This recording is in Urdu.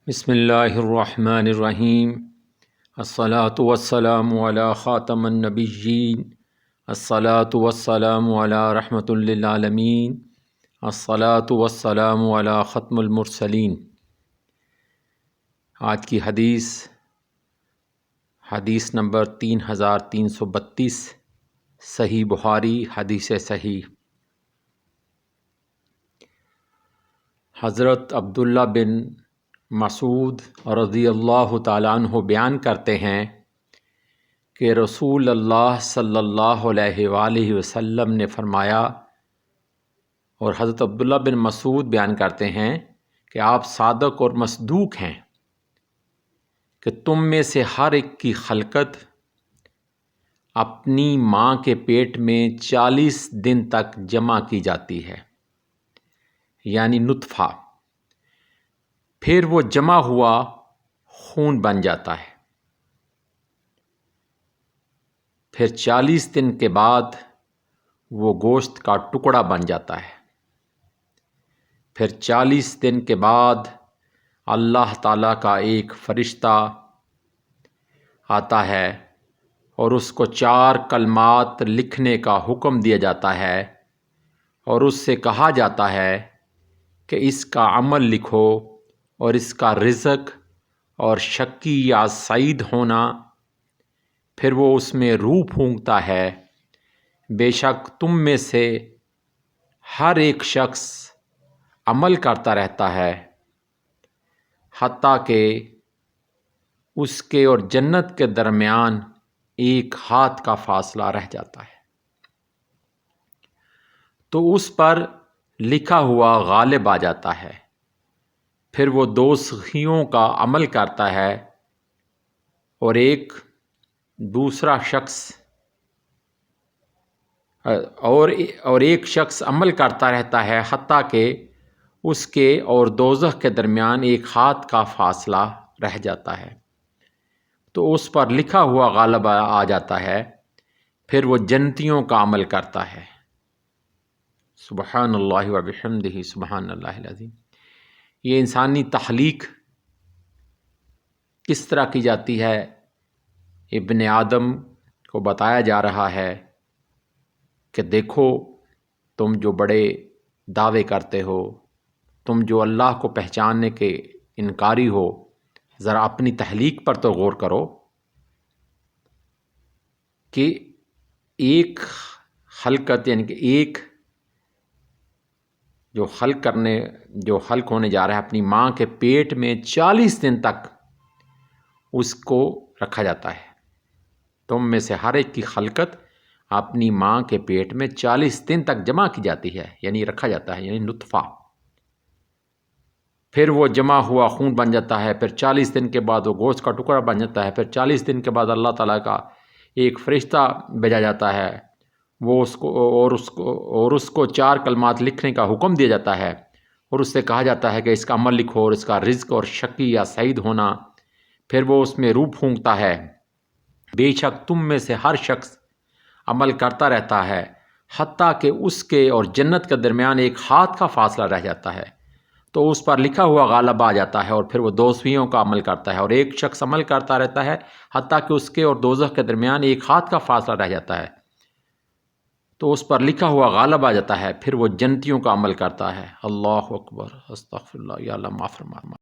بسم اللہ الرحمن الرحیم الصلاۃ والسلام علی خاتم النبیین الصلاۃ والسلام علی رحمۃ للعالمین الصلاۃ والسلام علی ختم المرسلین۔ آج کی حدیث نمبر 3332، صحیح بخاری حدیث صحیح۔ حضرت عبداللہ بن مسعود رضی اللہ تعالیٰ عنہ بیان کرتے ہیں کہ رسول اللہ صلی اللہ علیہ وآلہ وسلم نے فرمایا، اور حضرت عبداللہ بن مسعود بیان کرتے ہیں کہ آپ صادق اور مصدوق ہیں کہ تم میں سے ہر ایک کی خلقت اپنی ماں کے پیٹ میں 40 دن تک جمع کی جاتی ہے، یعنی نطفہ، پھر وہ جمع ہوا خون بن جاتا ہے، پھر 40 دن کے بعد وہ گوشت کا ٹکڑا بن جاتا ہے، پھر 40 دن کے بعد اللہ تعالیٰ کا ایک فرشتہ آتا ہے اور اس کو 4 کلمات لکھنے کا حکم دیا جاتا ہے، اور اس سے کہا جاتا ہے کہ اس کا عمل لکھو اور اس کا رزق اور شقی یا سعید ہونا۔ پھر وہ اس میں روح پھونکتا ہے، بے شک تم میں سے ہر ایک شخص عمل کرتا رہتا ہے حتیٰ کہ اس کے اور جنت کے درمیان ایک ہاتھ کا فاصلہ رہ جاتا ہے، تو اس پر لکھا ہوا غالب آ جاتا ہے۔ پھر وہ 2 سخیوں کا عمل کرتا ہے اور ایک دوسرا شخص اور ایک شخص عمل کرتا رہتا ہے حتیٰ کہ اس کے اور دوزخ کے درمیان ایک ہاتھ کا فاصلہ رہ جاتا ہے، تو اس پر لکھا ہوا غالب آ جاتا ہے۔ پھر وہ جنتیوں کا عمل کرتا ہے۔ سبحان اللہ و بحمدہ سبحان اللہ العظیم۔ یہ انسانی تخلیق کس طرح کی جاتی ہے، ابن آدم کو بتایا جا رہا ہے کہ دیکھو، تم جو بڑے دعوے کرتے ہو، تم جو اللہ کو پہچاننے کے انکاری ہو، ذرا اپنی تخلیق پر تو غور کرو کہ ایک خلقت، یعنی کہ ایک جو خلق ہونے جا رہا ہے اپنی ماں کے پیٹ میں 40 دن تک اس کو رکھا جاتا ہے۔ تم میں سے ہر ایک کی خلقت اپنی ماں کے پیٹ میں 40 دن تک جمع کی جاتی ہے، یعنی رکھا جاتا ہے، یعنی نطفہ۔ پھر وہ جمع ہوا خون بن جاتا ہے، پھر 40 دن کے بعد وہ گوشت کا ٹکڑا بن جاتا ہے، پھر 40 دن کے بعد اللہ تعالیٰ کا ایک فرشتہ بھیجا جاتا ہے، وہ اس کو 4 کلمات لکھنے کا حکم دیا جاتا ہے، اور اس سے کہا جاتا ہے کہ اس کا عمل لکھو اور اس کا رزق اور شقی یا سعید ہونا۔ پھر وہ اس میں روح پھونکتا ہے، بے شک تم میں سے ہر شخص عمل کرتا رہتا ہے حتیٰ کہ اس کے اور جنت کے درمیان ایک ہاتھ کا فاصلہ رہ جاتا ہے، تو اس پر لکھا ہوا غالب آ جاتا ہے، اور پھر وہ 2 سویوں کا عمل کرتا ہے، اور ایک شخص عمل کرتا رہتا ہے حتیٰ کہ اس کے اور دوزخ کے درمیان ایک ہاتھ کا فاصلہ رہ جاتا ہے، تو اس پر لکھا ہوا غالب آ جاتا ہے۔ پھر وہ جنتیوں کا عمل کرتا ہے۔ اللہ اکبر، استغفر اللہ، یا اللہ معاف فرما۔